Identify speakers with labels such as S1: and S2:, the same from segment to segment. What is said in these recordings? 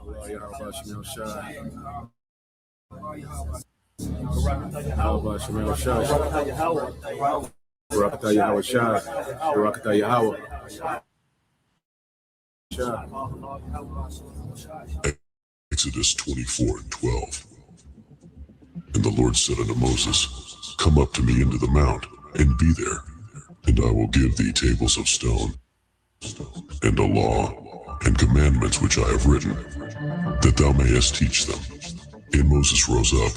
S1: Yahweh Shemel Shai. Yahweh Shemel Shai. Barakatah Yahweh Shai. Barakatah Yahweh Shai.
S2: Exodus 24:12. And the Lord said unto Moses, Come up to me into the mount, and be there, and I will give thee tables of stone, and a law, and commandments which I have written, that thou mayest teach them. And Moses rose up,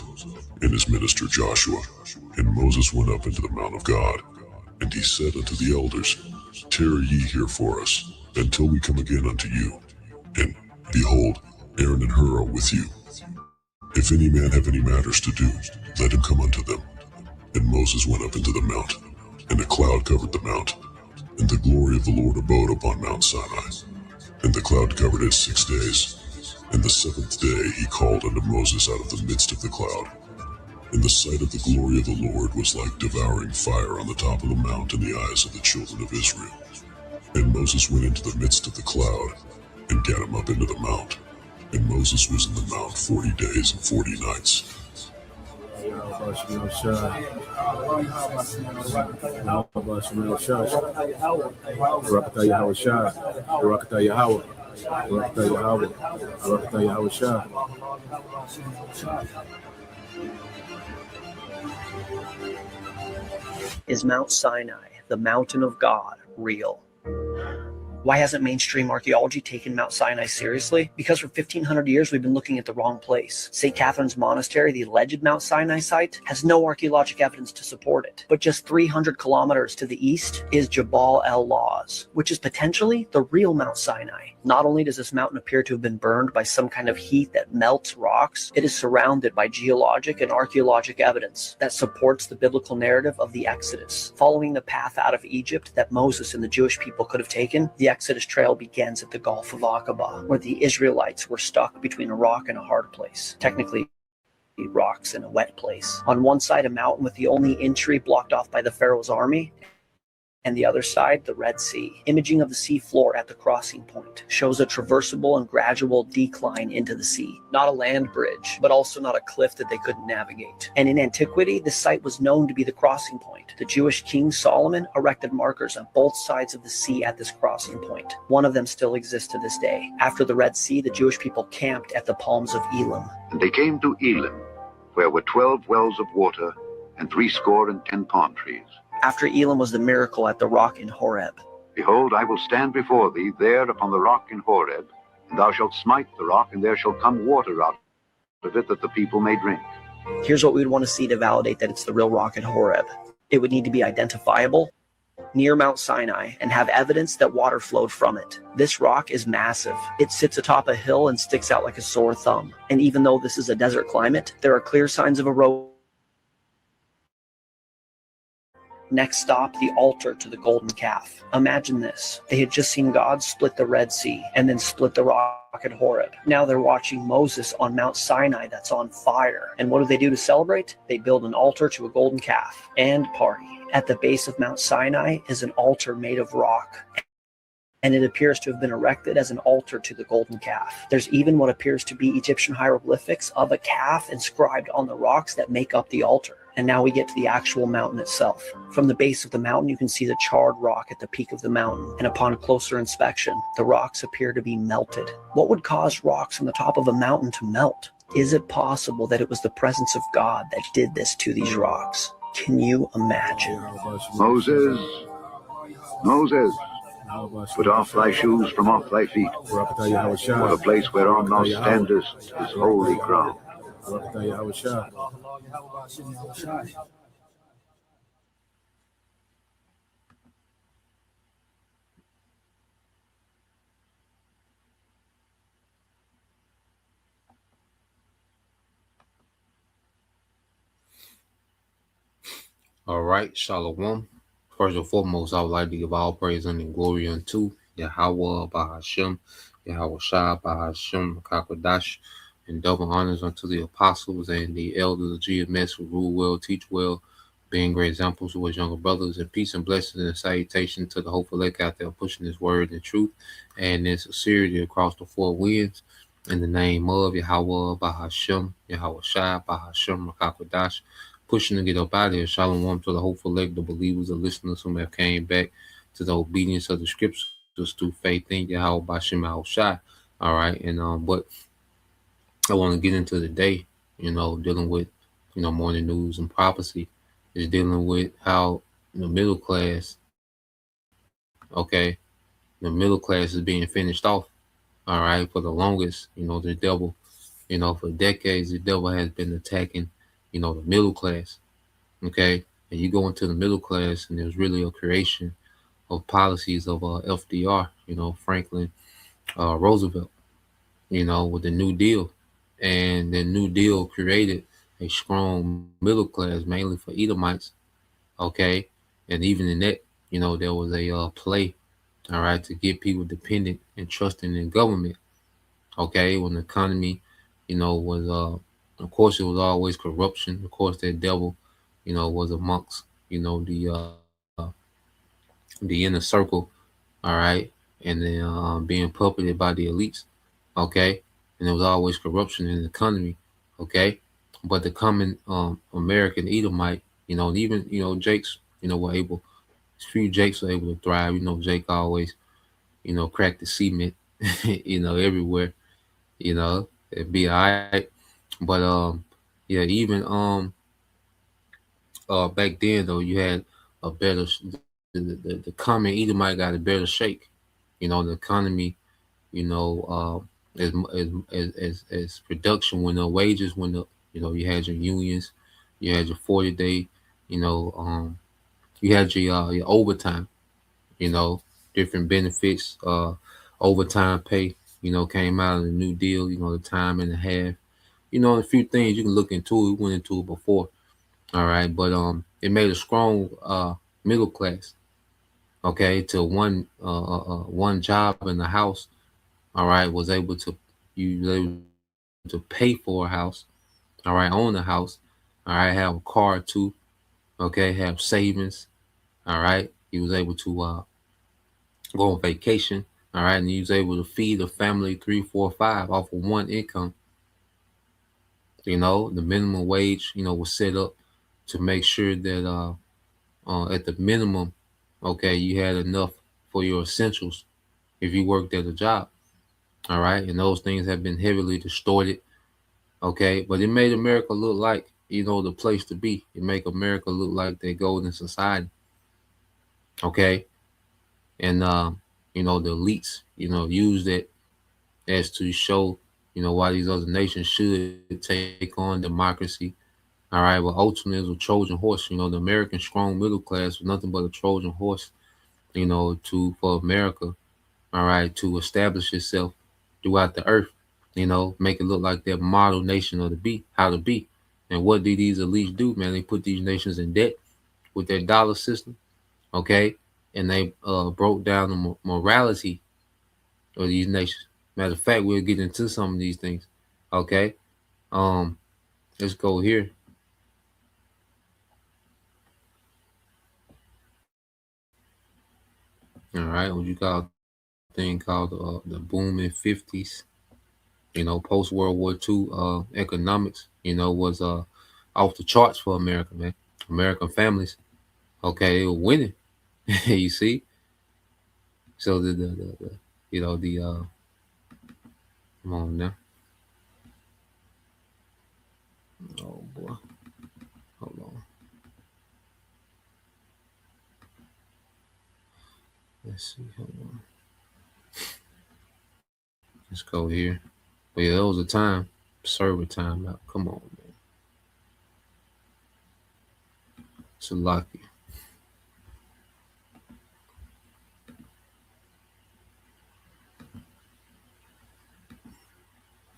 S2: and his minister Joshua. And Moses went up into the mount of God. And he said unto the elders, Tarry ye here for us, until we come again unto you. And, behold, Aaron and Hur are with you. If any man have any matters to do, let him come unto them. And Moses went up into the mount, and a cloud covered the mount, and the glory of the Lord abode upon Mount Sinai. And the cloud covered it 6 days. And the 7th day he called unto Moses out of the midst of the cloud. And the sight of the glory of the Lord was like devouring fire on the top of the mount in the eyes of the children of Israel. And Moses went into the midst of the cloud, and gat him up into the mount. And Moses was in the mount 40 days and 40 nights.
S1: Yahweh Shemel Shai. Yahweh Shemel Shai. Barakatah Yahweh Shai. Barakatah Yahweh. Barakatah Yahweh. Barakatah Yahweh Shai.
S3: Is Mount Sinai, the mountain of God, real? Why hasn't mainstream archaeology taken Mount Sinai seriously? Because for 1,500 years we've been looking at the wrong place. St. Catherine's Monastery, the alleged Mount Sinai site, has no archaeologic evidence to support it. But just 300 kilometers to the east is Jabal el-Lawz, which is potentially the real Mount Sinai. Not only does this mountain appear to have been burned by some kind of heat that melts rocks, it is surrounded by geologic and archaeologic evidence that supports the biblical narrative of the Exodus. Following the path out of Egypt that Moses and the Jewish people could have taken, the Exodus trail begins at the Gulf of Aqaba, where the Israelites were stuck between a rock and a hard place. Technically, rocks in a wet place. On one side, a mountain with the only entry blocked off by the Pharaoh's army, and the other side, the Red Sea. Imaging of the sea floor at the crossing point shows a traversable and gradual decline into the sea. Not a land bridge, but also not a cliff that they couldn't navigate. And in antiquity, this site was known to be the crossing point. The Jewish king Solomon erected markers on both sides of the sea at this crossing point. One of them still exists to this day. After the Red Sea, the Jewish people camped at the Palms of Elim.
S4: And they came to Elim, where were 12 wells of water, and 70 palm trees.
S3: After Elim was the miracle at the rock in Horeb.
S4: Behold, I will stand before thee there upon the rock in Horeb, and thou shalt smite the rock, and there shall come water out of it, that the people may drink.
S3: Here's what we'd want to see to validate that it's the real rock in Horeb. It would need to be identifiable near Mount Sinai and have evidence that water flowed from it. This rock is massive. It sits atop a hill and sticks out like a sore thumb. And even though this is a desert climate, there are clear signs of erosion. Next stop, the altar to the golden calf. Imagine this. They had just seen God split the Red Sea and then split the rock at Horeb. Now they're watching Moses on Mount Sinai that's on fire. And what do they do to celebrate? They build an altar to a golden calf and party. At the base of Mount Sinai is an altar made of rock, and it appears to have been erected as an altar to the golden calf. There's even what appears to be Egyptian hieroglyphics of a calf inscribed on the rocks that make up the altar. And now we get to the actual mountain itself. From the base of the mountain, you can see the charred rock at the peak of the mountain. And upon closer inspection, the rocks appear to be melted. What would cause rocks on the top of a mountain to melt? Is it possible that it was the presence of God that did this to these rocks? Can you imagine?
S4: Moses, Moses, put off thy shoes from off thy feet, for the place whereon thou standest is holy ground.
S5: All right, Shalom. First and foremost, I would like to give all praise and glory unto Yahweh Bahashem, Yahweh Shah Bahashem Kakwadash, and double honors unto the apostles and the elders of GMS who rule well, teach well, being great examples to his younger brothers, and peace and blessings and salutation to the hopeful elect out there pushing this word and truth and in sincerity across the four winds. In the name of Yahweh Bahashem, Yahweh Shai Bahashem Rakakwadash, pushing to get up out of here. Shalom to the hopeful elect, the believers, the listeners who have came back to the obedience of the scriptures through faith in Yahweh Bahashem Yahweh Shai. All right, and but I want to get into the day, dealing with, morning news and prophecy, is dealing with how the middle class, okay, the middle class is being finished off. All right, for the longest, the devil, for decades, the devil has been attacking, the middle class. Okay, and you go into the middle class, and there's really a creation of policies of FDR, Franklin Roosevelt, with the New Deal, and the New Deal created a strong middle class, mainly for Edomites. Okay, and even in that, there was a play, all right, to get people dependent and trusting in government. Okay, when the economy, was of course it was always corruption. Of course, that devil, was amongst, the inner circle, all right, and then being puppeted by the elites. Okay, and there was always corruption in the economy. Okay, but the common American Edomite, and even Jakes, were able. Few Jakes were able to thrive. Jake always, cracked the cement, everywhere. It'd be all right. But yeah, even back then though, you had a better the common Edomite got a better shake. The economy, as production went up, wages went up. You had your unions, you had your 40-day, you had your overtime, different benefits, overtime pay, came out of the New Deal, the time and a half, a few things you can look into. We went into it before, all right, but it made a strong middle class, okay, to one job in the house, all right, was able to pay for a house, all right, own a house, all right, have a car too, okay, have savings, all right. He was able to go on vacation, all right, and he was able to feed a family 3, 4, 5 off of one income. The minimum wage, was set up to make sure that at the minimum, okay, you had enough for your essentials if you worked at a job, all right, and those things have been heavily distorted, okay, but it made America look like, the place to be. It make America look like that golden society, okay, and the elites, used it as to show, why these other nations should take on democracy. All right, but ultimately it was a Trojan horse. The American strong middle class was nothing but a Trojan horse, for America, all right, to establish itself throughout the earth, make it look like that model nation of how to be. And what did these elites do, man? They put these nations in debt with their dollar system, okay? And they broke down the morality of these nations. Matter of fact, we'll get into some of these things, okay? Let's go here. All right, what you got a thing called the booming 50s, post World War II economics, was off the charts for America, man. American families, okay, they were winning. You see? So come on now. Oh boy. Hold on. Let's see. Hold on. Let's go here. But yeah, that was a time. Server time out. Come on, man. It's a lucky.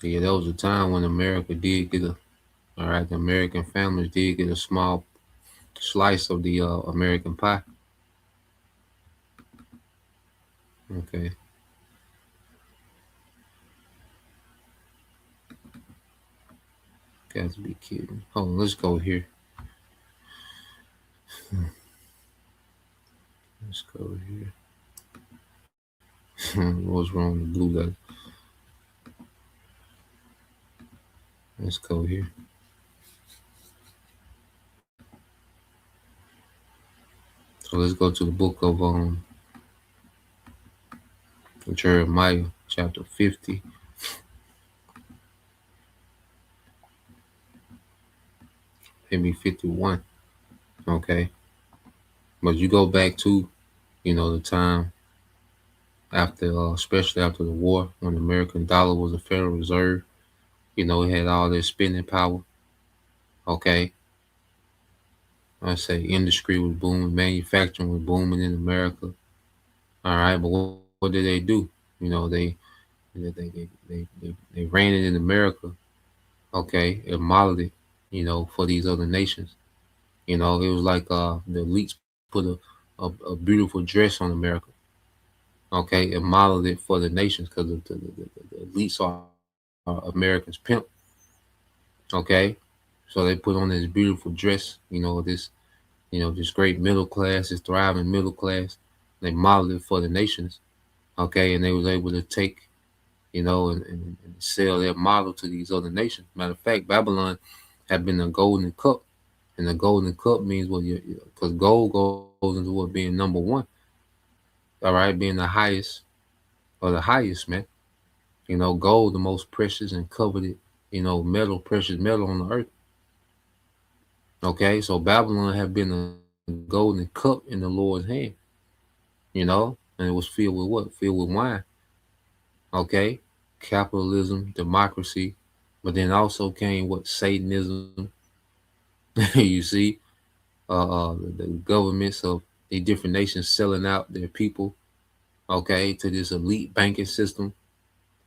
S5: Yeah, that was a time when America did get all right, the American families did get a small slice of the American pie. Okay. Got to be kidding. Hold on, let's go here. Let's go here. What's wrong with blue letter? Let's go here. So let's go to the book of Jeremiah, chapter 50. Maybe 51. Okay. But you go back to, the time after, especially after the war, when the American dollar was a Federal Reserve, it had all this spending power. Okay. I say industry was booming, manufacturing was booming in America. All right. But what did they do? They ran it in America. Okay. And modeled it, for these other nations. It was like the elites put a beautiful dress on America. Okay, and modeled it for the nations because the elites are America's pimp. Okay, so they put on this beautiful dress. This great middle class, this thriving middle class. They modeled it for the nations. Okay, and they was able to take, and sell their model to these other nations. Matter of fact, Babylon had been a golden cup. And the golden cup means because gold goes into what being number one. All right, being the highest or the highest, man. Gold, the most precious and coveted, metal, precious metal on the earth. Okay, so Babylon had been a golden cup in the Lord's hand, and it was filled with what? Filled with wine. Okay, capitalism, democracy, but then also came what? Satanism. You see, the governments of the different nations selling out their people, okay, to this elite banking system,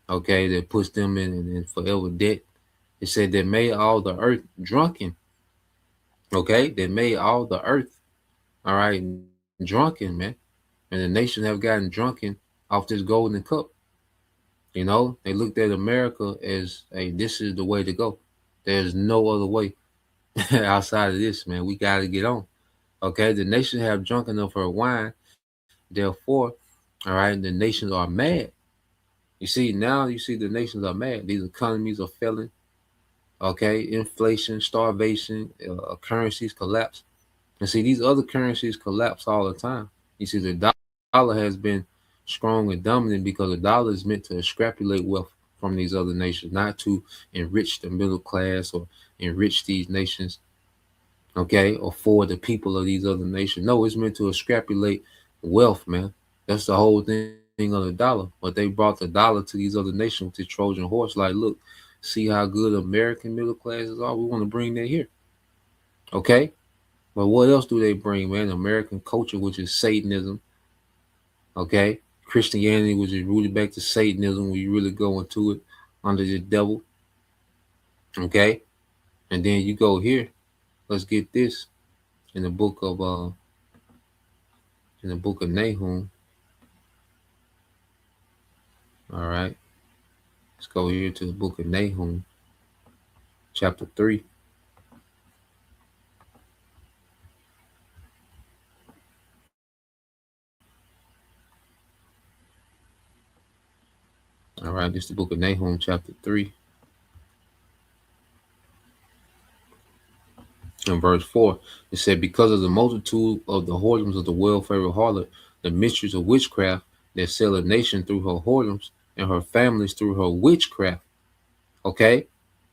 S5: okay, that puts them in forever debt. It said they made all the earth drunken, okay, they made all the earth, all right, drunken, man, and the nations have gotten drunken off this golden cup. They looked at America as, hey, this is the way to go. There's no other way outside of this, man. We got to get on. Okay, the nations have drunk enough of wine. Therefore, all right, the nations are mad. You see, the nations are mad. These economies are failing. Okay, inflation, starvation, currencies collapse. And see, these other currencies collapse all the time. You see, the dollar has been strong and dominant because the dollar is meant to extrapolate wealth from these other nations, not to enrich the middle class or enrich these nations, okay, or for the people of these other nations. No, it's meant to extrapolate wealth, man. That's the whole thing of the dollar. But they brought the dollar to these other nations with the Trojan horse. Like, look, see how good American middle classes are? We want to bring that here. Okay? But what else do they bring, man? American culture, which is Satanism. Okay? Christianity, which is rooted back to Satanism, where you really go into it under the devil. Okay? And then you go here. Let's get this in the book of Nahum. All right. Let's go here to the book of Nahum, chapter 3. All right, this is the book of Nahum, chapter 3. In verse 4, it said, because of the multitude of the whoredoms of the well-favored harlot, the mysteries of witchcraft that sell a nation through her whoredoms and her families through her witchcraft. Okay?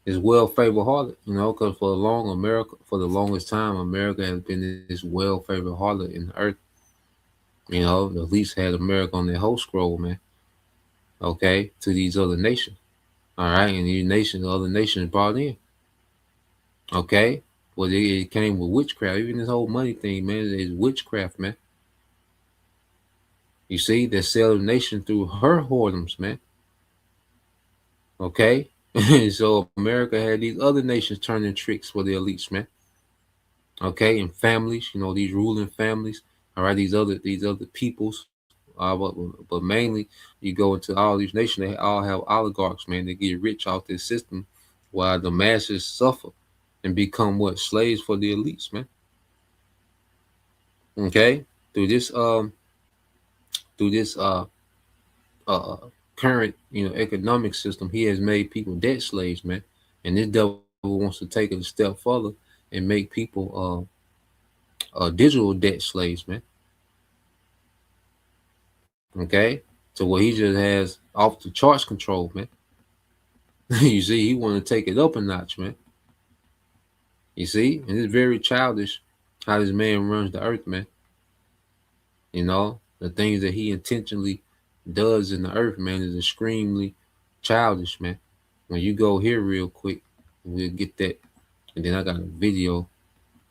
S5: Is well-favored harlot, because for the longest time, America has been this well-favored harlot in the earth. The elites had America on their whole scroll, man. Okay? To these other nations. All right? And the other nations brought in. Okay? Well, it came with witchcraft. Even this whole money thing, man, is witchcraft, man. You see, they sell the nation through her whoredoms, man. Okay? So America had these other nations turning tricks for the elites, man. Okay? And families, these ruling families, all right, these other peoples. But mainly, you go into all these nations, they all have oligarchs, man. They get rich off this system while the masses suffer and become what? Slaves for the elites, man. Okay? Through this current, economic system, he has made people debt slaves, man. And this devil wants to take it a step further and make people digital debt slaves, man. Okay? So what he just has off the charts control, man. You see, he want to take it up a notch, man. You see? And it's very childish how this man runs the earth, man. You know, the things that he intentionally does in the earth, man, is extremely childish, man. When you go here real quick, we'll get that. And then I got a video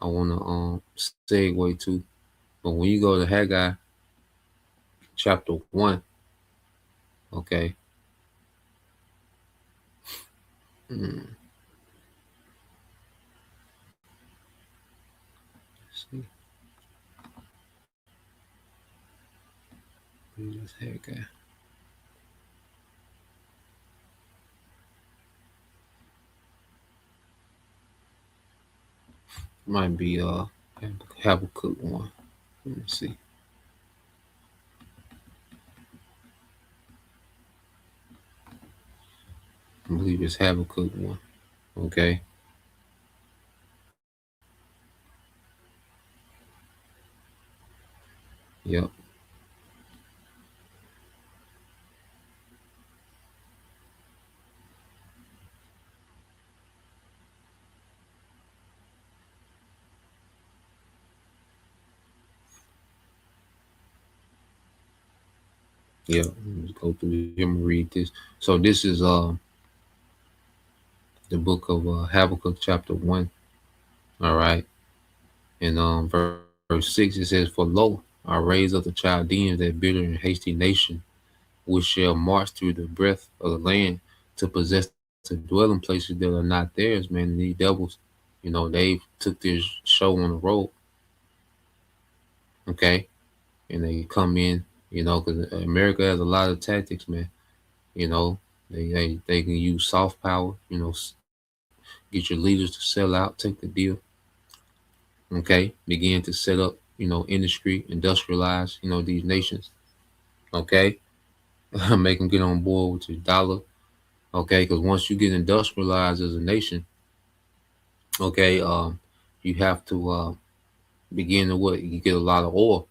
S5: I want to segue to. But when you go to Haggai chapter 1, okay. Let's see. Where's Haggai? Might be Habakkuk 1. Let me see. I believe it's Habakkuk 1. Okay. Yep. Yeah, let's go through here and read this. So this is the book of Habakkuk chapter 1. All right. And verse 6 it says, "For lo, I raise up the Chaldeans, that bitter and hasty nation, which shall march through the breadth of the land to possess the dwelling places that are not theirs." Man, these devils, you know, they took this show on the road. Okay. And they come in, you know, because America has a lot of tactics, man. You know, they can use soft power, you know, get your leaders to sell out, take the deal. Okay, begin to set up, you know, industry, industrialize, you know, these nations. Okay, make them get on board with your dollar. Okay, because once you get industrialized as a nation, okay, you have to begin to what you get a lot of oil.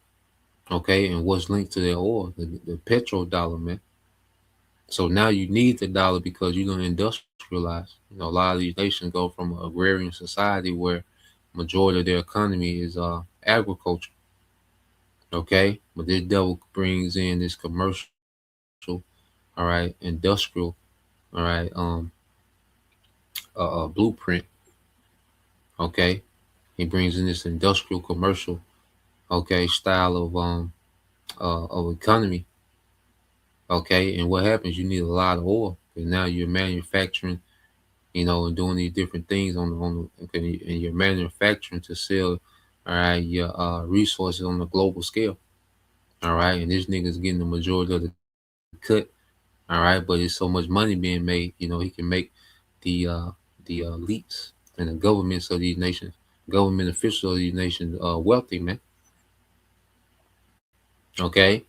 S5: Okay, and what's linked to that oil? The petrodollar, man. So now you need the dollar because you're going to industrialize. You know, a lot of these nations go from an agrarian society where majority of their economy is agriculture. Okay, but this devil brings in this commercial, all right, industrial, all right, blueprint. Okay, he brings in this industrial commercial, okay, style of economy. Okay, and what happens? You need a lot of oil because now you're manufacturing, you know, and doing these different things okay, and you're manufacturing to sell, all right, your resources on a global scale. All right, and this nigga's getting the majority of the cut. All right, but it's so much money being made, you know, he can make the elites and the governments of these nations, government officials of these nations, wealthy, man. Okay,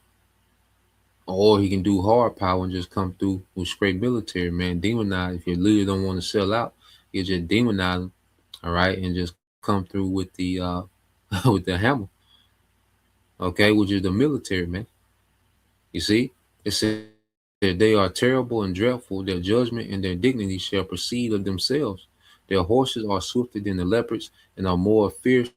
S5: or he can do hard power and just come through with straight military, man. Demonize. If your leader don't want to sell out, you just demonize them, all right, and just come through with the with the hammer, okay, which is the military, man. You see, it said that they are terrible and dreadful. Their judgment and their dignity shall proceed of themselves. Their horses are swifter than the leopards and are more fierce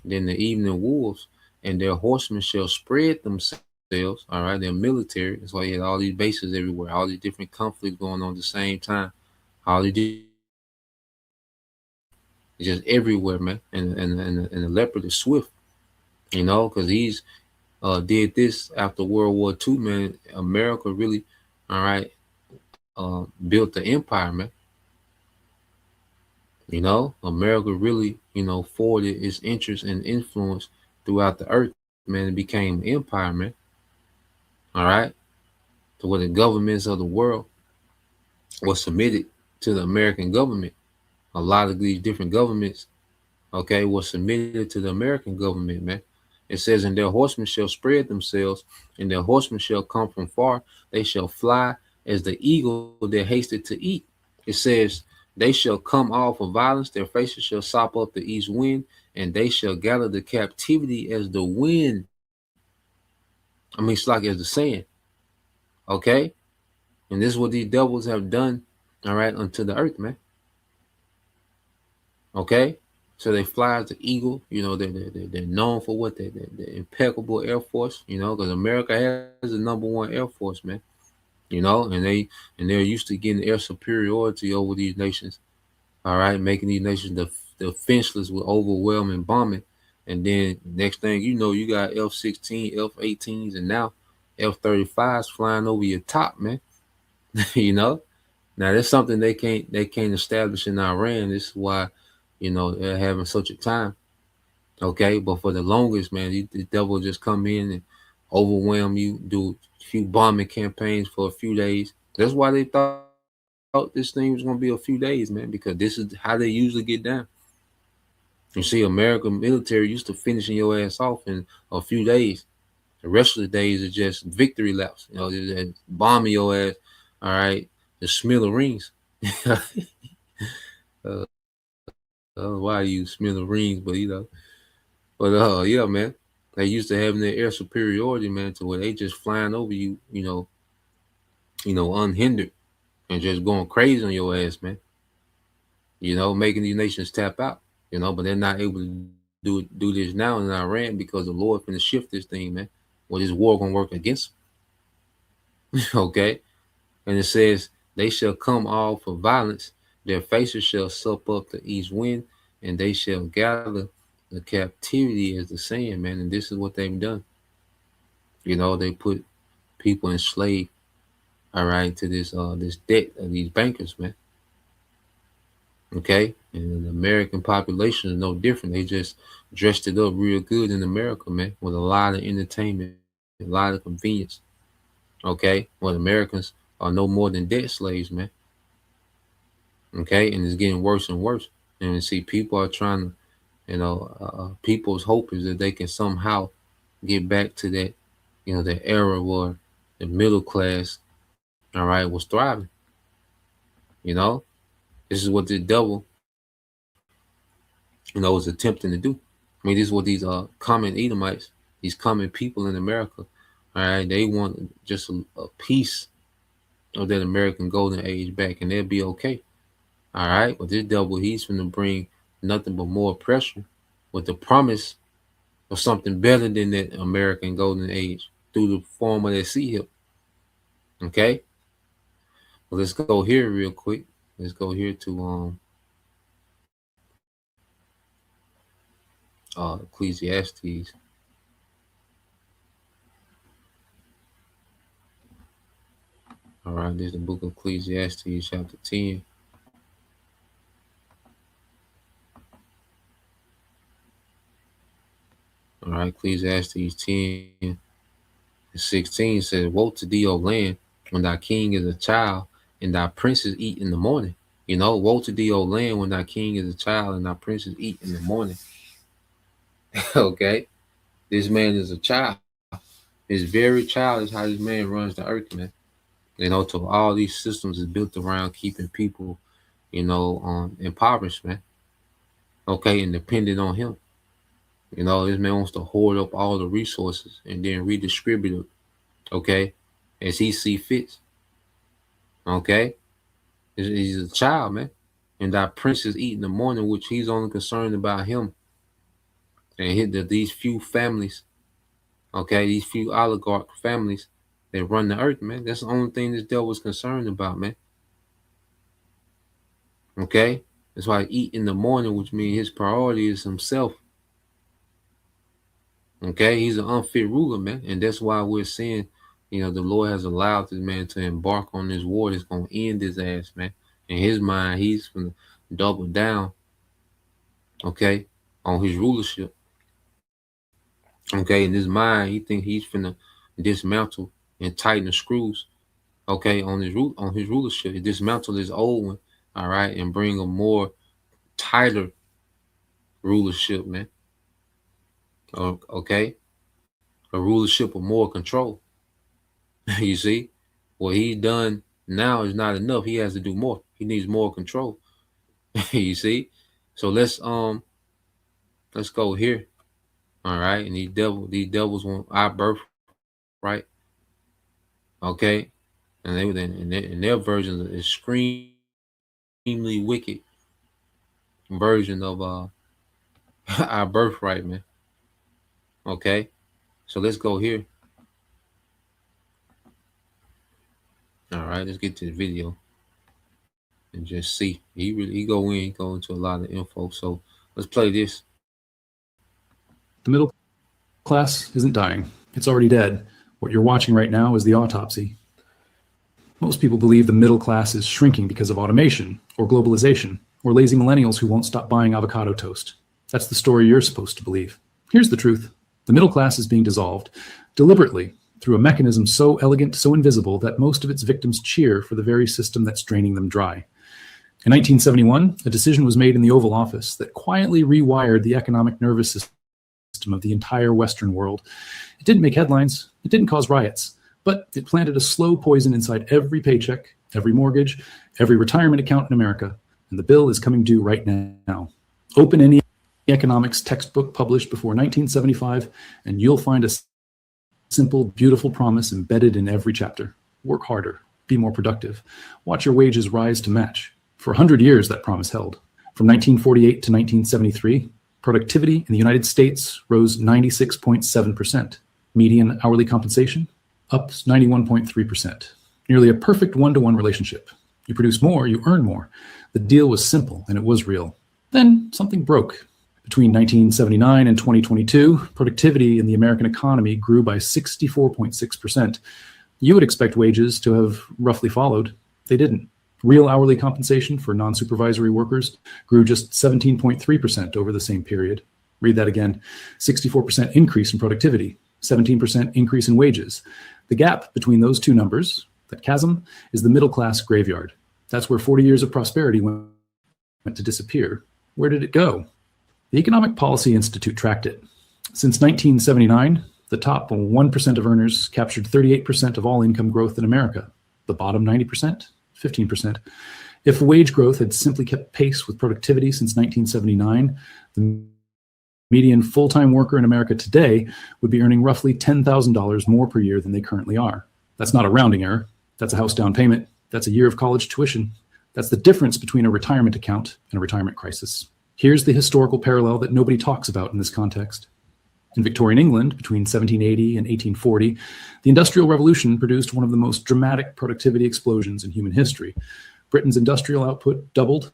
S5: than the evening wolves. And their horsemen shall spread themselves. All right, they're military. That's why you had all these bases everywhere, all these different conflicts going on at the same time. All these just everywhere, man. And the leopard is swift, you know, because he's did this after World War II, man. America really, all right, built the empire, man. You know, America really, you know, forwarded its interest and influence throughout the earth, man. It became an empire, man. All right. So where the governments of the world was submitted to the American government. A lot of these different governments, okay, were submitted to the American government, man. It says, "And their horsemen shall spread themselves, and their horsemen shall come from far. They shall fly as the eagle that hasted to eat." It says, They shall come off of violence, their faces shall sop up the east wind, and they shall gather the captivity as the wind. I mean, it's like as the sand. Okay? And this is what these devils have done, all right, unto the earth, man. Okay? So they fly as the eagle. You know, they're known for what? They're impeccable Air Force, you know, because America has the #1 Air Force, man. You know, and they're used to getting air superiority over these nations. All right, making these nations defenseless with overwhelming bombing. And then next thing you know, you got F-16, F-18s, and now F-35s flying over your top, man. You know? Now that's something they can't establish in Iran. This is why, you know, they're having such a time. Okay, but for the longest, man, the devil just come in and overwhelm you, do a few bombing campaigns for a few days. That's why they thought this thing was gonna be a few days, man, because this is how they usually get down. You see, American military used to finishing your ass off in a few days. The rest of the days are just victory laps. You know, just bombing your ass. All right, the smithereens. uh, why you smithereens? But you know, yeah, man. They used to having their air superiority, man, to where they just flying over you, you know, unhindered and just going crazy on your ass, man. You know, making these nations tap out. You know, but they're not able to do this now in Iran because the Lord finna shift this thing, man. Well, this war gonna work against them. Okay, and it says they shall come all for violence. Their faces shall sup up the east wind, and they shall gather the captivity as the sand, man. And this is what they've done. You know, they put people enslaved, all right, to this debt of these bankers, man. Okay, and the American population is no different. They just dressed it up real good in America, man, with a lot of entertainment, a lot of convenience. Okay, well, Americans are no more than debt slaves, man. Okay, and it's getting worse and worse. And you see, people are trying to, you know, people's hope is that they can somehow get back to that, you know, that era where the middle class, all right, was thriving. You know, this is what the devil, you know, is attempting to do. I mean, this is what these common Edomites, these common people in America, all right, they want just a piece of that American golden age back, and they'll be okay. All right, but this devil, he's going to bring nothing but more pressure with the promise of something better than that American golden age through the form of that sea hip. Okay, well, let's go here real quick. Let's go here to Ecclesiastes. All right, this is the book of Ecclesiastes, chapter 10. All right, Ecclesiastes 10 and 16 says, "Woe to thee, O land, when thy king is a child, and thy princes eat in the morning." You know, woe to thee, O land, when thy king is a child, and thy princes eat in the morning. Okay, this man is a child. His very child is how this man runs the earth, man. You know, to all these systems is built around keeping people, you know, impoverished, man. Okay, and dependent on him. You know, this man wants to hoard up all the resources and then redistribute it, okay, as he see fits. Okay, he's a child, man, and that prince is eating the morning, which he's only concerned about him and these few families. Okay, these few oligarch families that run the earth, man. That's the only thing this devil was concerned about, man. Okay, that's why he eat in the morning, which means his priority is himself. Okay, he's an unfit ruler, man, and that's why we're seeing, you know, the Lord has allowed this man to embark on this war that's gonna end his ass, man. In his mind, he's gonna double down, okay, on his rulership. Okay, in his mind, he think he's finna dismantle and tighten the screws, okay, on his rulership. Dismantle his old one, all right, and bring a more tighter rulership, man. Okay, a rulership of more control. You see, what he's done now is not enough. He has to do more. He needs more control. You see? So let's go here. All right. And these devils want our birth, right? Okay. And in their version is extremely wicked version of our birthright, man. Okay. So let's go here. All right, let's get to the video and just see. He go into a lot of info. So let's play this.
S6: The middle class isn't dying. It's already dead. What you're watching right now is the autopsy. Most people believe the middle class is shrinking because of automation or globalization or lazy millennials who won't stop buying avocado toast. That's the story you're supposed to believe. Here's the truth. The middle class is being dissolved deliberately through a mechanism so elegant, so invisible that most of its victims cheer for the very system that's draining them dry. In 1971, a decision was made in the Oval Office that quietly rewired the economic nervous system of the entire Western world. It didn't make headlines, it didn't cause riots, but it planted a slow poison inside every paycheck, every mortgage, every retirement account in America, and the bill is coming due right now. Open any economics textbook published before 1975, and you'll find a simple, beautiful promise embedded in every chapter. Work harder, be more productive, watch your wages rise to match. For 100 years, that promise held. From 1948 to 1973, productivity in the United States rose 96.7%. Median hourly compensation up 91.3%. Nearly a perfect one-to-one relationship. You produce more, you earn more. The deal was simple and it was real. Then something broke. Between 1979 and 2022, productivity in the American economy grew by 64.6%. You would expect wages to have roughly followed. They didn't. Real hourly compensation for non-supervisory workers grew just 17.3% over the same period. Read that again. 64% increase in productivity, 17% increase in wages. The gap between those two numbers, that chasm, is the middle class graveyard. That's where 40 years of prosperity went to disappear. Where did it go? The Economic Policy Institute tracked it. Since 1979, the top 1% of earners captured 38% of all income growth in America. The bottom 90%, 15%. If wage growth had simply kept pace with productivity since 1979, the median full-time worker in America today would be earning roughly $10,000 more per year than they currently are. That's not a rounding error. That's a house down payment. That's a year of college tuition. That's the difference between a retirement account and a retirement crisis. Here's the historical parallel that nobody talks about in this context. In Victorian England, between 1780 and 1840, the Industrial Revolution produced one of the most dramatic productivity explosions in human history. Britain's industrial output doubled,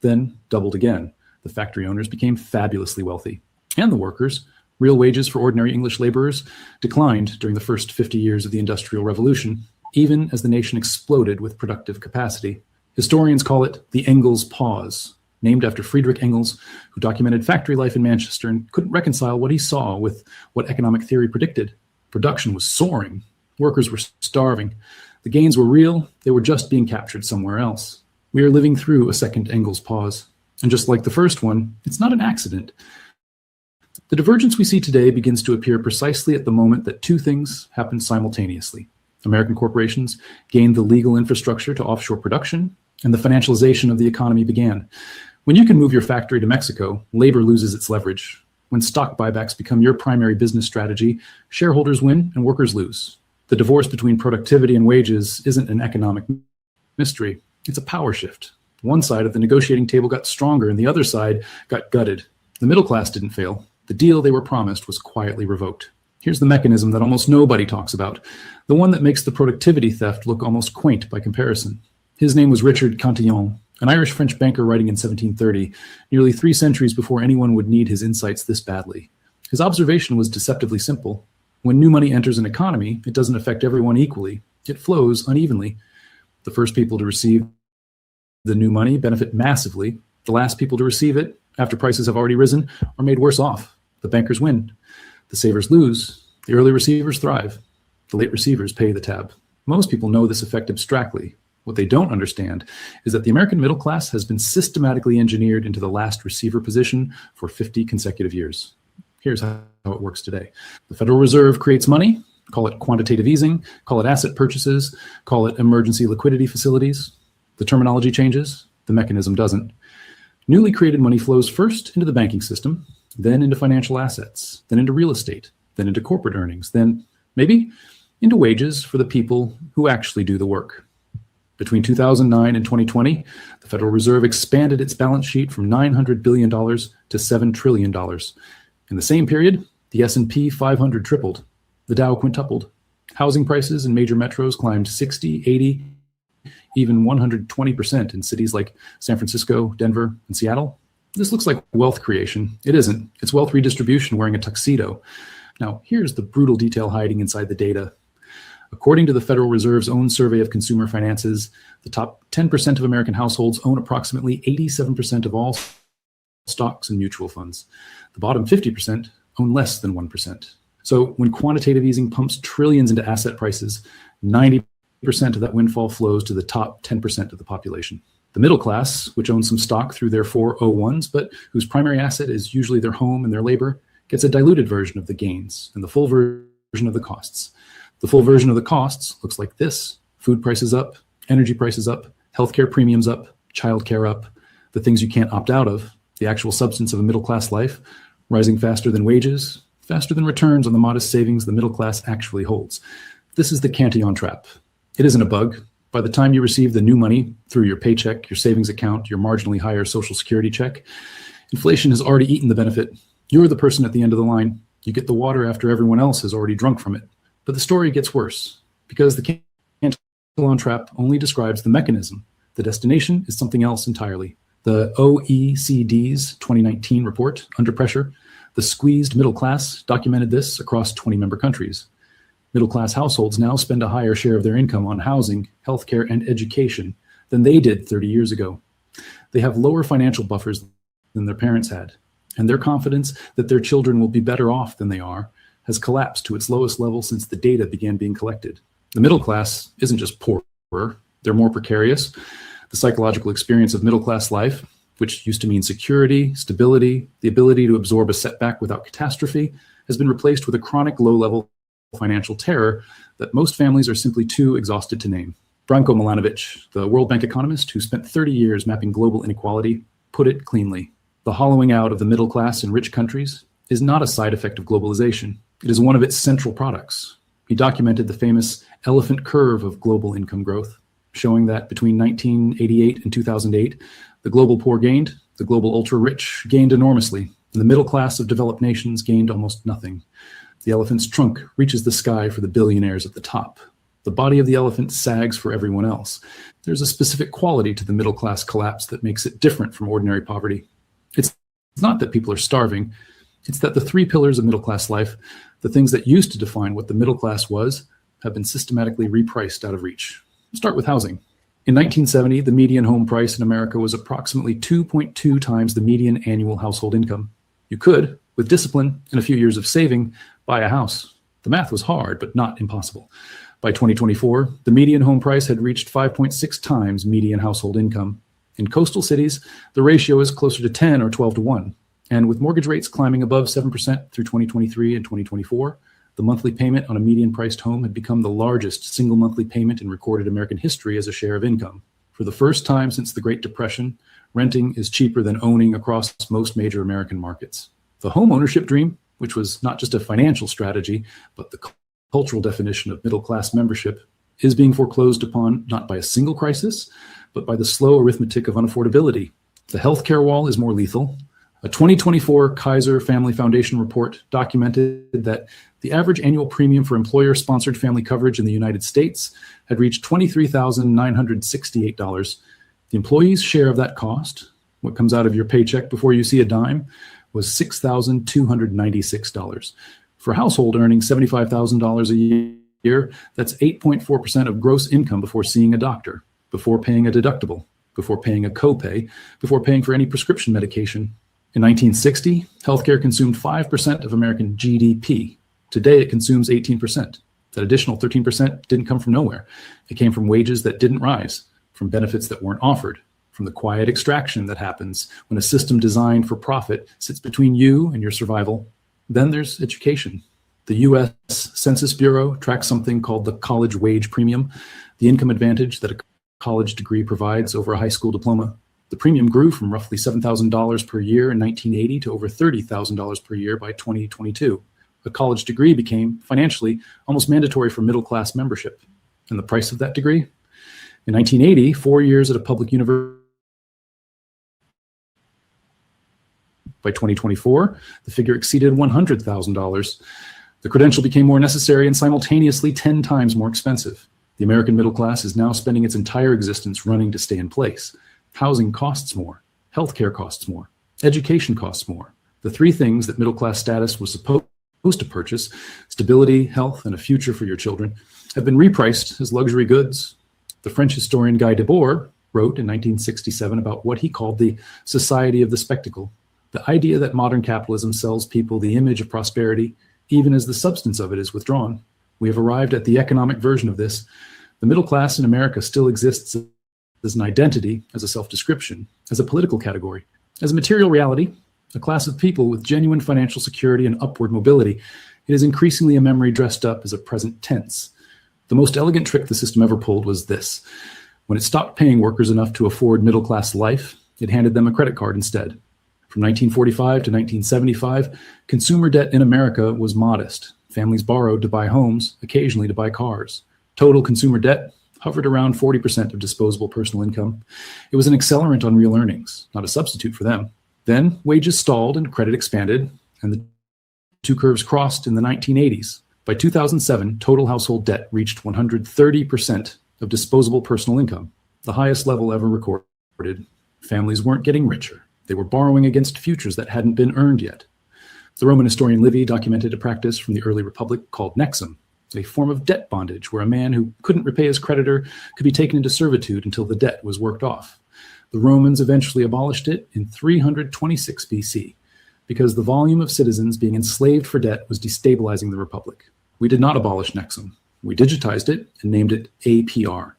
S6: then doubled again. The factory owners became fabulously wealthy. And the workers, real wages for ordinary English laborers, declined during the first 50 years of the Industrial Revolution, even as the nation exploded with productive capacity. Historians call it the Engels Pause, named after Friedrich Engels, who documented factory life in Manchester and couldn't reconcile what he saw with what economic theory predicted. Production was soaring. Workers were starving. The gains were real. They were just being captured somewhere else. We are living through a second Engels Pause. And just like the first one, it's not an accident. The divergence we see today begins to appear precisely at the moment that two things happen simultaneously. American corporations gained the legal infrastructure to offshore production, and the financialization of the economy began. When you can move your factory to Mexico, labor loses its leverage. When stock buybacks become your primary business strategy, shareholders win and workers lose. The divorce between productivity and wages isn't an economic mystery. It's a power shift. One side of the negotiating table got stronger and the other side got gutted. The middle class didn't fail. The deal they were promised was quietly revoked. Here's the mechanism that almost nobody talks about, the one that makes the productivity theft look almost quaint by comparison. His name was Richard Cantillon, an Irish-French banker writing in 1730, nearly 3 centuries before anyone would need his insights this badly. His observation was deceptively simple. When new money enters an economy, it doesn't affect everyone equally. It flows unevenly. The first people to receive the new money benefit massively. The last people to receive it, after prices have already risen, are made worse off. The bankers win. The savers lose. The early receivers thrive. The late receivers pay the tab. Most people know this effect abstractly. What they don't understand is that the American middle class has been systematically engineered into the last receiver position for 50 consecutive years. Here's how it works today. The Federal Reserve creates money, call it quantitative easing, call it asset purchases, call it emergency liquidity facilities. The terminology changes. The mechanism doesn't. Newly created money flows first into the banking system, then into financial assets, then into real estate, then into corporate earnings, then maybe into wages for the people who actually do the work. Between 2009 and 2020, the Federal Reserve expanded its balance sheet from $900 billion to $7 trillion. In the same period, the S&P 500 tripled, the Dow quintupled. Housing prices in major metros climbed 60, 80, even 120% in cities like San Francisco, Denver, and Seattle. This looks like wealth creation. It isn't. It's wealth redistribution wearing a tuxedo. Now, here's the brutal detail hiding inside the data. According to the Federal Reserve's own survey of consumer finances, the top 10% of American households own approximately 87% of all stocks and mutual funds. The bottom 50% own less than 1%. So when quantitative easing pumps trillions into asset prices, 90% of that windfall flows to the top 10% of the population. The middle class, which owns some stock through their 401s, but whose primary asset is usually their home and their labor, gets a diluted version of the gains and the full version of the costs. The full version of the costs looks like this: food prices up, energy prices up, healthcare premiums up, childcare up, the things you can't opt out of, the actual substance of a middle class life, rising faster than wages, faster than returns on the modest savings the middle class actually holds. This is the Cantillon trap. It isn't a bug. By the time you receive the new money through your paycheck, your savings account, your marginally higher Social Security check, inflation has already eaten the benefit. You're the person at the end of the line. You get the water after everyone else has already drunk from it. But the story gets worse, because the Cantillon trap only describes the mechanism. The destination is something else entirely. The OECD's 2019 report, Under Pressure, The Squeezed Middle Class, documented this across 20 member countries. Middle-class households now spend a higher share of their income on housing, healthcare, and education than they did 30 years ago. They have lower financial buffers than their parents had, and their confidence that their children will be better off than they are has collapsed to its lowest level since the data began being collected. The middle class isn't just poorer, they're more precarious. The psychological experience of middle-class life, which used to mean security, stability, the ability to absorb a setback without catastrophe, has been replaced with a chronic low-level financial terror that most families are simply too exhausted to name. Branko Milanovic, the World Bank economist who spent 30 years mapping global inequality, put it cleanly: the hollowing out of the middle class in rich countries is not a side effect of globalization. It is one of its central products. He documented the famous elephant curve of global income growth, showing that between 1988 and 2008, the global poor gained, the global ultra-rich gained enormously, and the middle class of developed nations gained almost nothing. The elephant's trunk reaches the sky for the billionaires at the top. The body of the elephant sags for everyone else. There's a specific quality to the middle class collapse that makes it different from ordinary poverty. It's not that people are starving. It's that the three pillars of middle class life, the things that used to define what the middle class was, have been systematically repriced out of reach. Start with housing. In 1970, the median home price in America was approximately 2.2 times the median annual household income. You could, with discipline and a few years of saving, buy a house. The math was hard, but not impossible. By 2024, the median home price had reached 5.6 times median household income. In coastal cities, the ratio is closer to 10 or 12 to 1. And with mortgage rates climbing above 7% through 2023 and 2024, the monthly payment on a median-priced home had become the largest single monthly payment in recorded American history as a share of income. For the first time since the Great Depression, renting is cheaper than owning across most major American markets. The home ownership dream, which was not just a financial strategy, but the cultural definition of middle-class membership, is being foreclosed upon not by a single crisis, but by the slow arithmetic of unaffordability. The healthcare wall is more lethal. A 2024 Kaiser Family Foundation report documented that the average annual premium for employer-sponsored family coverage in the United States had reached $23,968. The employee's share of that cost, what comes out of your paycheck before you see a dime, was $6,296. For a household earning $75,000 a year, that's 8.4% of gross income before seeing a doctor, before paying a deductible, before paying a copay, before paying for any prescription medication. In 1960, healthcare consumed 5% of American GDP. Today, it consumes 18%. That additional 13% didn't come from nowhere. It came from wages that didn't rise, from benefits that weren't offered, from the quiet extraction that happens when a system designed for profit sits between you and your survival. Then there's education. The U.S. Census Bureau tracks something called the college wage premium, the income advantage that a college degree provides over a high school diploma. The premium grew from roughly $7,000 per year in 1980 to over $30,000 per year by 2022. A college degree became, financially, almost mandatory for middle-class membership. And the price of that degree? In 1980, 4 years at a public university. By 2024, the figure exceeded $100,000. The credential became more necessary and simultaneously 10 times more expensive. The American middle class is now spending its entire existence running to stay in place. Housing costs more. Healthcare costs more. Education costs more. The three things that middle class status was supposed to purchase, stability, health, and a future for your children, have been repriced as luxury goods. The French historian Guy Debord wrote in 1967 about what he called the society of the spectacle, the idea that modern capitalism sells people the image of prosperity, even as the substance of it is withdrawn. We have arrived at the economic version of this. The middle class in America still exists as an identity, as a self-description, as a political category, as a material reality, a class of people with genuine financial security and upward mobility. It is increasingly a memory dressed up as a present tense. The most elegant trick the system ever pulled was this. When it stopped paying workers enough to afford middle-class life, it handed them a credit card instead. From 1945 to 1975, consumer debt in America was modest. Families borrowed to buy homes, occasionally to buy cars. Total consumer debt hovered around 40% of disposable personal income. It was an accelerant on real earnings, not a substitute for them. Then wages stalled and credit expanded, and the two curves crossed in the 1980s. By 2007, total household debt reached 130% of disposable personal income, the highest level ever recorded. Families weren't getting richer. They were borrowing against futures that hadn't been earned yet. The Roman historian Livy documented a practice from the early republic called nexum, a form of debt bondage where a man who couldn't repay his creditor could be taken into servitude until the debt was worked off. The Romans eventually abolished it in 326 BC because the volume of citizens being enslaved for debt was destabilizing the republic. We did not abolish nexum. We digitized it and named it APR.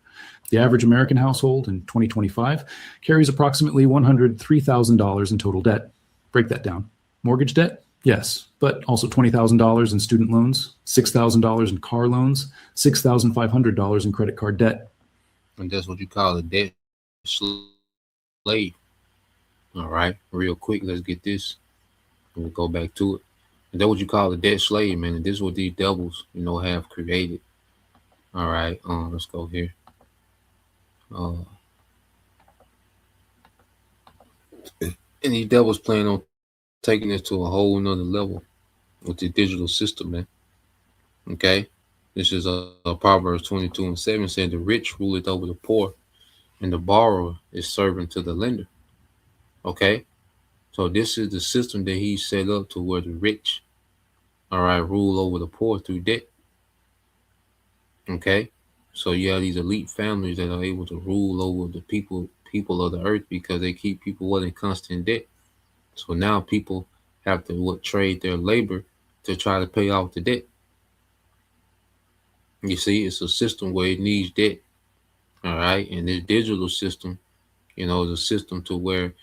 S6: The average American household in 2025 carries approximately $103,000 in total debt. Break that down. Mortgage debt? Yes, but also $20,000 in student loans, $6,000 in car loans, $6,500 in credit card debt.
S5: And that's what you call a debt slave. All right, real quick, let's get this. We'll go back to it. And that's what you call a debt slave, man. And this is what these devils, have created. All right, let's go here. And these devils plan on taking this to a whole nother level with the digital system, man. Okay, this is Proverbs 22:7 saying the rich ruleth over the poor, and the borrower is servant to the lender. Okay, so this is the system that he set up to where the rich, all right, rule over the poor through debt. Okay, so you have these elite families that are able to rule over the people of the earth because they keep people in constant debt. So now people have to trade their labor to try to pay off the debt. You see, it's a system where it needs debt. All right. And this digital system, is a system to where,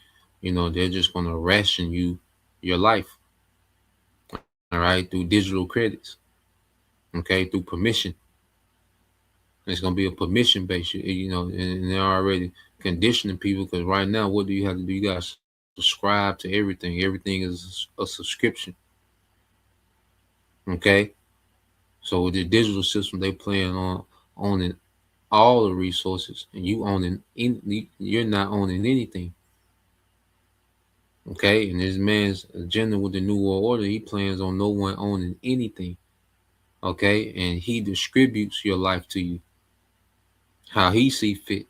S5: they're just going to ration you your life. All right. Through digital credits. Okay. Through permission. It's going to be a permission based, and they're already conditioning people because right now, what do you have to do? You got to subscribe to everything. Everything is a subscription. Okay. So with the digital system, they plan on owning all the resources, and you're not owning anything. Okay. And this man's agenda with the New World Order, he plans on no one owning anything. Okay. And he distributes your life to you how he see fit.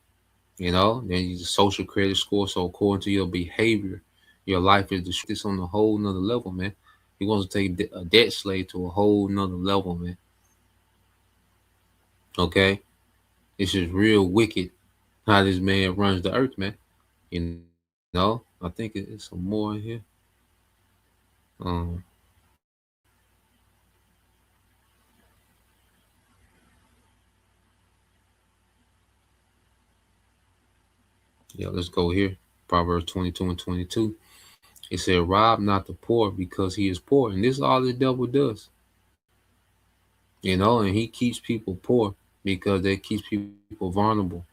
S5: Then he's a social credit score. So according to your behavior, your life is this on a whole nother level, man. He wants to take a debt slave to a whole nother level, man. Okay. This is real wicked how this man runs the earth, man. I think it's some more in here. Yeah, let's go here. Proverbs 22:22. It said, rob not the poor because he is poor. And this is all the devil does. And he keeps people poor because they keeps people vulnerable.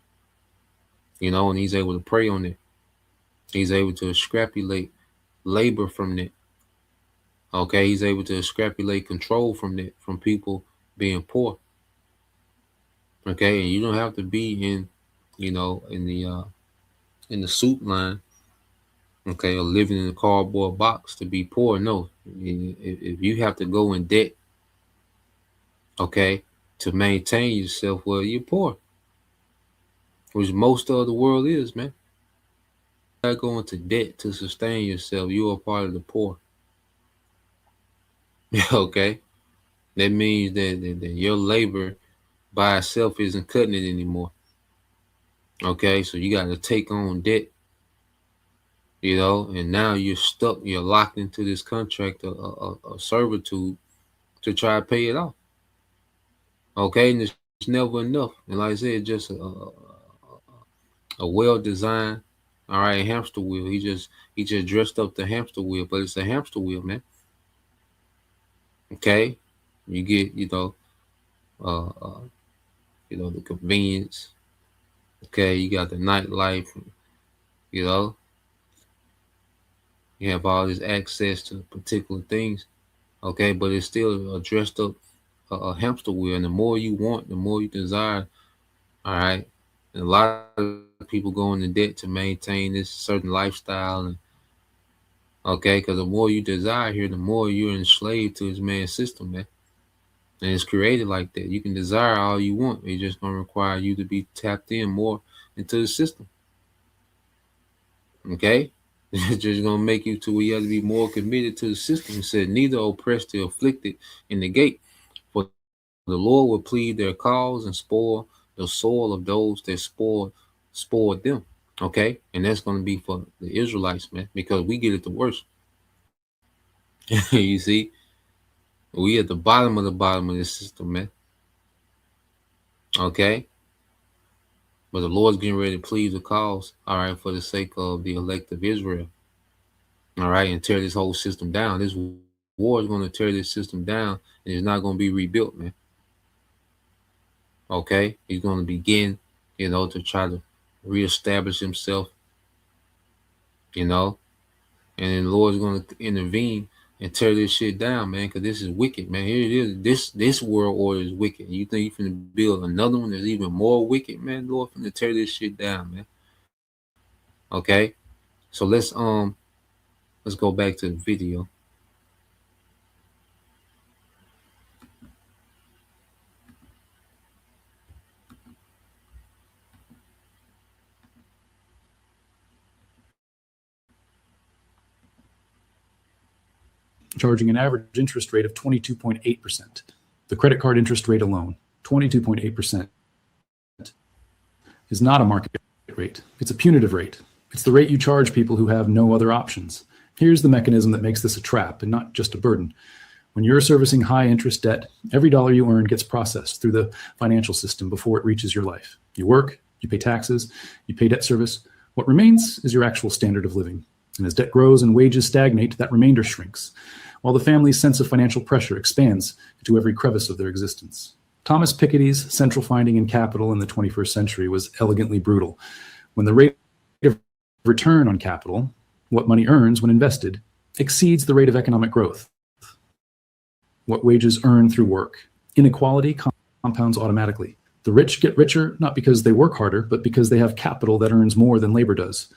S5: And he's able to prey on it. He's able to extrapolate labor from that. Okay, he's able to extrapolate control from that, from people being poor. Okay, and you don't have to be in, in the soup line, okay, or living in a cardboard box to be poor. No, if you have to go in debt, okay, to maintain yourself, well, you're poor, which most of the world is, man. You gotta go into debt to sustain yourself. You are part of the poor. Okay, that means that your labor by itself isn't cutting it anymore. Okay, so you got to take on debt, and now you're stuck. You're locked into this contract of servitude to try to pay it off. Okay, and it's never enough. And like I said, just a well-designed, all right, hamster wheel. He just dressed up the hamster wheel, but it's a hamster wheel, man. Okay, you get the convenience. Okay, you got the nightlife. You have all this access to particular things. Okay, but it's still a dressed up a hamster wheel, and the more you want, the more you desire. All right, and a lot of people go into debt to maintain this certain lifestyle, and okay, because the more you desire here, the more you're enslaved to this man's system, man. And it's created like that. You can desire all you want. It's just gonna require you to be tapped in more into the system. Okay, it's just gonna make you to where you have to be more committed to the system. It said, neither oppress the afflicted in the gate, for the Lord will plead their cause and spoil the soil of those that spoiled them. Okay, and that's gonna be for the Israelites, man, because we get it the worst. You see, we at the bottom of this system, man. Okay, but the Lord's getting ready to plead the cause, all right, for the sake of the elect of Israel. All right, and tear this whole system down. This war is going to tear this system down, and it's not going to be rebuilt, man. Okay, he's going to begin, to try to reestablish himself, and then the Lord's going to intervene and tear this shit down, man, because this is wicked, man. Here it is. This world order is wicked. You think you're finna build another one that's even more wicked, man? Lord finna tear this shit down, man. Okay, so let's go back to the video.
S6: Charging an average interest rate of 22.8%. The credit card interest rate alone, 22.8%, is not a market rate. It's a punitive rate. It's the rate you charge people who have no other options. Here's the mechanism that makes this a trap and not just a burden. When you're servicing high interest debt, every dollar you earn gets processed through the financial system before it reaches your life. You work, you pay taxes, you pay debt service. What remains is your actual standard of living. And as debt grows and wages stagnate, that remainder shrinks, while the family's sense of financial pressure expands into every crevice of their existence. Thomas Piketty's central finding in capital in the 21st century was elegantly brutal. When the rate of return on capital, what money earns when invested, exceeds the rate of economic growth, what wages earn through work, inequality compounds automatically. The rich get richer not because they work harder, but because they have capital that earns more than labor does.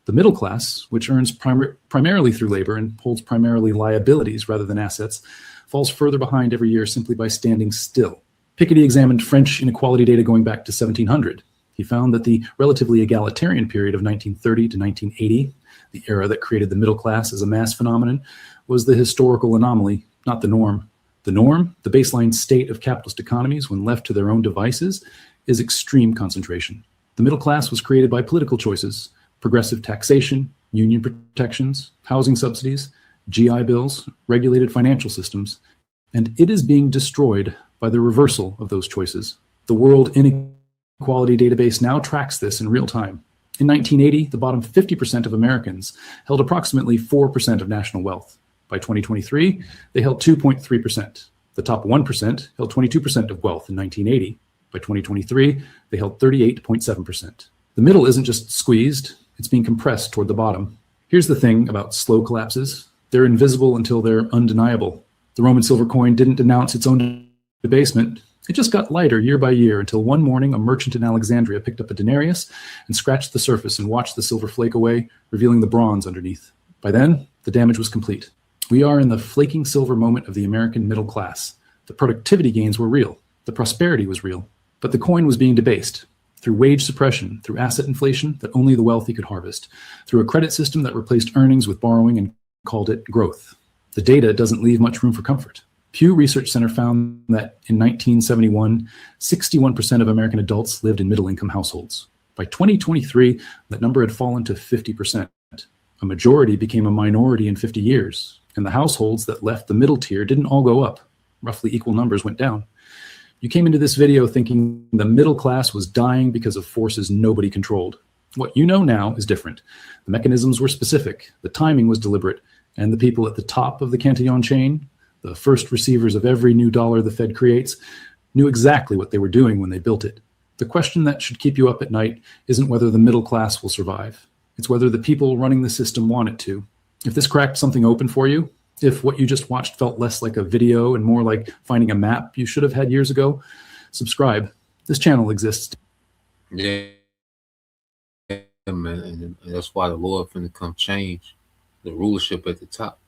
S6: The middle class, which earns primarily through labor and holds primarily liabilities rather than assets, falls further behind every year simply by standing still. Piketty examined French inequality data going back to 1700. He found that the relatively egalitarian period of 1930 to 1980, the era that created the middle class as a mass phenomenon, was the historical anomaly, not the norm. The norm, the baseline state of capitalist economies when left to their own devices, is extreme concentration. The middle class was created by political choices, progressive taxation, union protections, housing subsidies, GI bills, regulated financial systems, and it is being destroyed by the reversal of those choices. The World Inequality Database now tracks this in real time. In 1980, the bottom 50% of Americans held approximately 4% of national wealth. By 2023, they held 2.3%. The top 1% held 22% of wealth in 1980. By 2023, they held 38.7%. The middle isn't just squeezed, It's being compressed toward the bottom. Here's the thing about slow collapses. They're invisible until they're undeniable. The Roman silver coin didn't denounce its own debasement. It just got lighter year by year until one morning a merchant in Alexandria picked up a denarius and scratched the surface and watched the silver flake away, revealing the bronze underneath. By then, the damage was complete. We are in the flaking silver moment of the American middle class. The productivity gains were real. The prosperity was real. But the coin was being debased through wage suppression, through asset inflation that only the wealthy could harvest, through a credit system that replaced earnings with borrowing and called it growth. The data doesn't leave much room for comfort. Pew Research Center found that in 1971, 61% of American adults lived in middle-income households. By 2023, that number had fallen to 50%. A majority became a minority in 50 years, and the households that left the middle tier didn't all go up. Roughly equal numbers went down. You came into this video thinking the middle class was dying because of forces nobody controlled. What you know now is different. The mechanisms were specific, the timing was deliberate, and the people at the top of the Cantillon chain, the first receivers of every new dollar the Fed creates, knew exactly what they were doing when they built it. The question that should keep you up at night isn't whether the middle class will survive. It's whether the people running the system want it to. If this cracked something open for you, if what you just watched felt less like a video and more like finding a map you should have had years ago, subscribe. This channel exists.
S5: Yeah, man, and that's why the Lord finna come change the rulership at the top.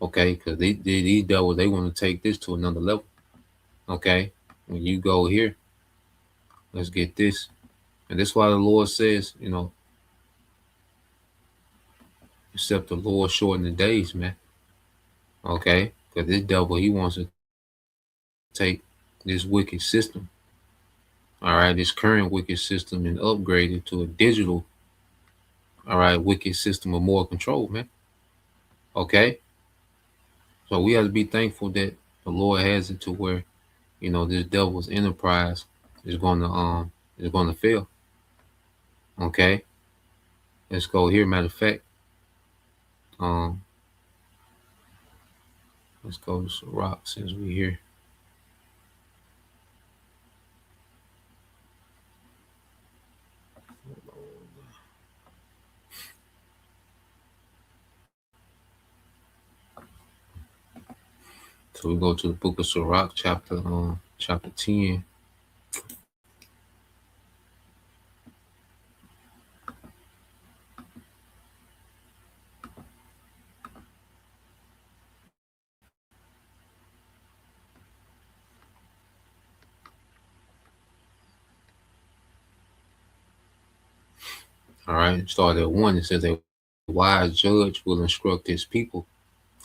S5: Okay, because these devils, they want to take this to another level. Okay, when you go here, let's get this. And that's why the Lord says, you know, except the Lord shorten the days, man. Okay, because this devil, he wants to take this wicked system, all right, this current wicked system, and upgrade it to a digital, all right, wicked system of more control, man. Okay, so we have to be thankful that the Lord has it to where, you know, this devil's enterprise is gonna fail. Okay, let's go here. Matter of fact, let's go to Sirach since we're here. So we go to the book of Sirach, chapter 10. All right, start at 1. It says, a wise judge will instruct his people,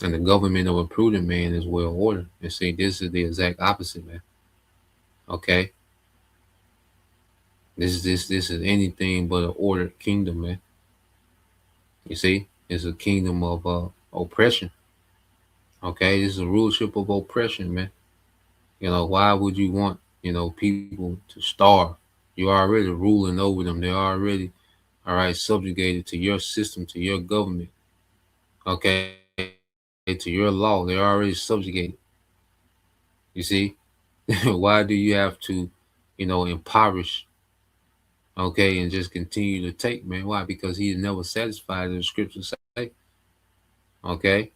S5: and the government of a prudent man is well ordered. And see, this is the exact opposite, man. Okay, this is anything but an ordered kingdom, man. You see, it's a kingdom of oppression. Okay, this is a rulership of oppression, man. You know, why would you want, you know, people to starve? You're already ruling over them. They're already, all right, subjugated to your system, to your government. Okay, to your law. They're already subjugated. You see, why do you have to, you know, impoverish? Okay, and just continue to take, man. Why? Because he is never satisfied, as the scriptures say. Okay,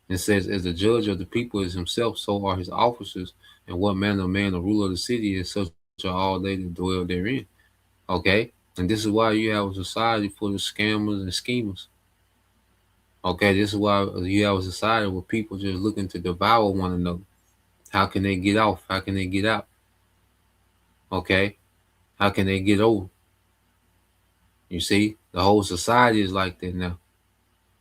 S5: it says, as the judge of the people is himself, so are his officers, and what manner of man the ruler of the city is, such are all they that dwell therein. Okay, and this is why you have a society full of scammers and schemers. Okay, this is why you have a society where people just looking to devour one another. How can they get off? How can they get out? Okay, how can they get over? You see, the whole society is like that now.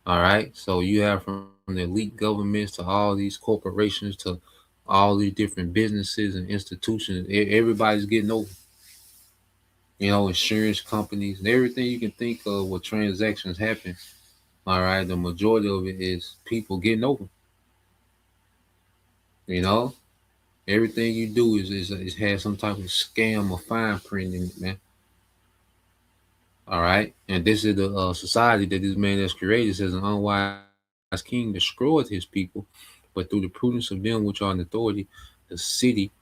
S5: All right, so you have from the elite governments to all these corporations to all these different businesses and institutions. Everybody's getting over. You know, insurance companies and everything you can think of where transactions happen. All right, the majority of it is people getting over. You know, everything you do is has some type of scam or fine print in it, man. All right, and this is the society that this man has created. Says an unwise king destroyed his people, but through the prudence of them which are in authority, the city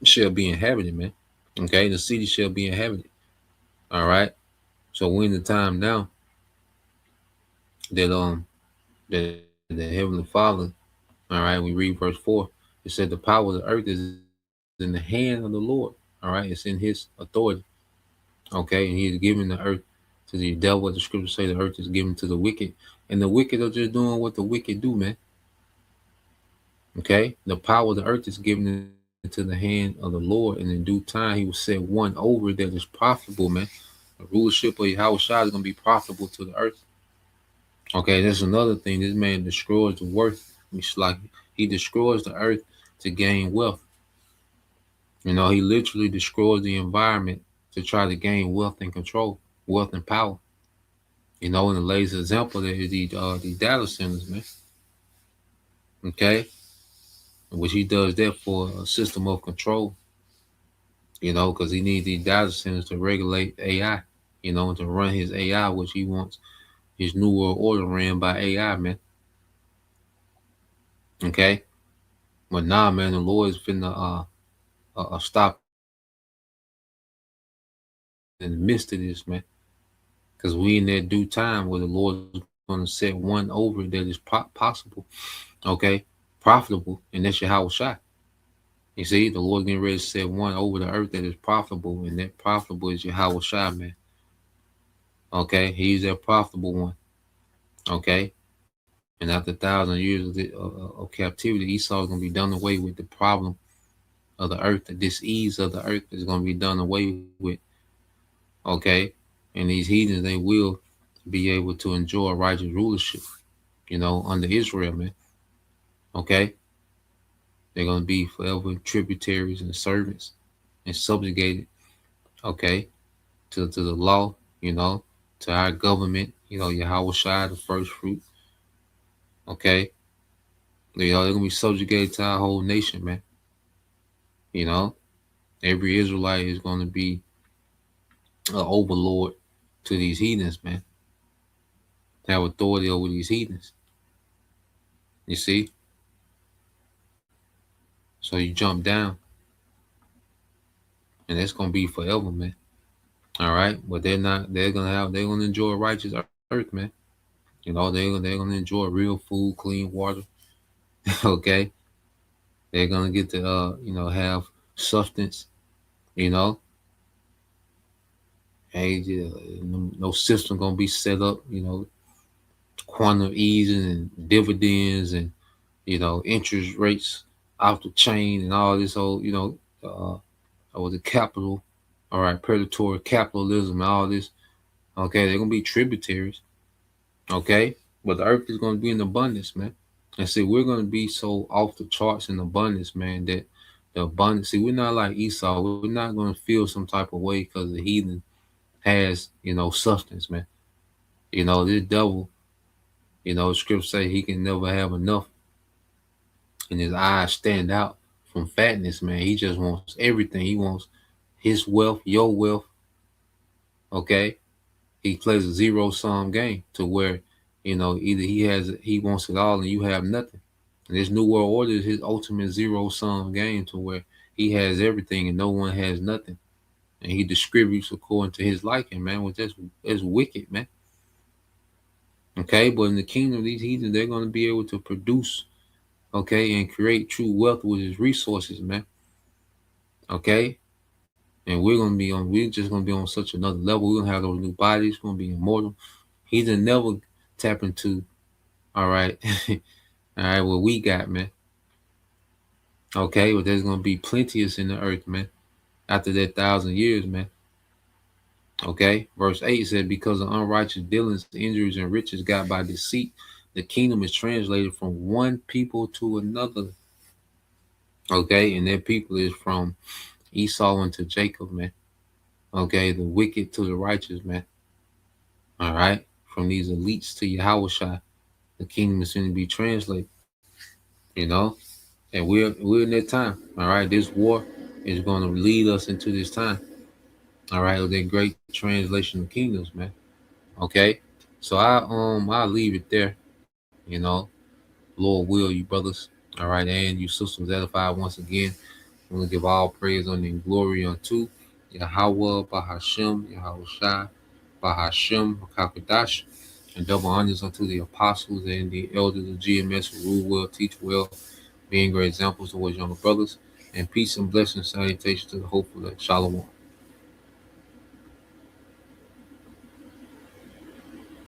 S5: shall be inhabited, man. Okay, the city shall be inhabited. All right, So we're in the time now that that the Heavenly Father, all right, we read verse 4. It said the power of the earth is in the hand of the Lord. All right, it's in his authority. Okay, and he's giving the earth to the devil. The scriptures say the earth is given to the wicked, and the wicked are just doing what the wicked do, man. Okay, the power of the earth is given into the hand of the Lord, and in due time he will set one over that is profitable, man. The rulership of Yahweh Shai is going to be profitable to the earth. Okay, that's another thing. This man destroys the worth. It's like he destroys the earth to gain wealth. You know, he literally destroys the environment to try to gain wealth and control, wealth and power. You know, and the latest example there is these data centers, man. Okay, which he does that for a system of control. You know, because he needs these data centers to regulate AI. You know, and to run his AI, which he wants his new world order ran by AI, man. Okay, but nah, man, the Lord is finna stop in the midst of this, man. Because we in that due time where the Lord is going to set one over that is possible, okay, profitable, and that's Yahweh Shai. You see, the Lord getting ready to set one over the earth that is profitable, and that profitable is Yahweh Shai, man. Okay, he's that profitable one. Okay, and after 1,000 years of captivity, Esau is going to be done away with. The problem of the earth, the disease of the earth is going to be done away with. Okay, and these heathens, they will be able to enjoy righteous rulership, you know, under Israel, man. Okay, they're going to be forever tributaries and servants and subjugated, okay, to the law, you know, to our government, you know, Yahweh Shai, the first fruit. Okay, you know, they're going to be subjugated to our whole nation, man. You know, every Israelite is going to be an overlord to these heathens, man. To have authority over these heathens. You see? So you jump down, and that's going to be forever, man. All right, but they're gonna enjoy righteous earth, man. You know, they're gonna enjoy real food, clean water. Okay, they're gonna get to you know, have substance. You know, hey, no system gonna be set up. You know, quantum easing and dividends and, you know, interest rates off the chain and all this whole, you know, or the capital, all right, predatory capitalism and all this. Okay, they're gonna be tributaries. Okay, but the earth is gonna be in abundance, man. And see, we're gonna be so off the charts in abundance, man, that the abundance. See, we're not like Esau. We're not gonna feel some type of way because the heathen has, you know, substance, man. You know, this devil, you know, scripture say he can never have enough, and his eyes stand out from fatness, man. He just wants everything. He wants his wealth, your wealth. Okay, he plays a zero-sum game to where, you know, either he wants it all and you have nothing. And this new world order is his ultimate zero-sum game to where he has everything and no one has nothing. And he distributes according to his liking, man, which that's wicked, man. Okay, but in the kingdom, these heathens, they're going to be able to produce, okay, and create true wealth with his resources, man. Okay, and we're just gonna be on such another level. We're gonna have those new bodies, we're gonna be immortal. He didn't never tap into, all right, all right, what we got, man. Okay, but there's gonna be plenteous in the earth, man, after that 1,000 years, man. Okay, verse 8 said, because of unrighteous dealings, injuries, and riches got by deceit, the kingdom is translated from one people to another. Okay, and that people is from Esau into Jacob, man. Okay, the wicked to the righteous, man. All right, from these elites to Yahweh Shai, the kingdom is going to be translated. You know, and we're in that time. All right, this war is going to lead us into this time. All right, with that great translation of kingdoms, man. Okay, so I'll leave it there. You know, Lord will, you brothers. All right, and you sisters edified once again. I'm gonna give all praise, honor, and glory unto Yahweh, Bahashem, Yahweh Shai. Bahashem Makakadash, and double honors unto the apostles and the elders of GMS who rule well, teach well, being great examples towards younger brothers, and peace and blessings, salutation to the hopeful. Shalom.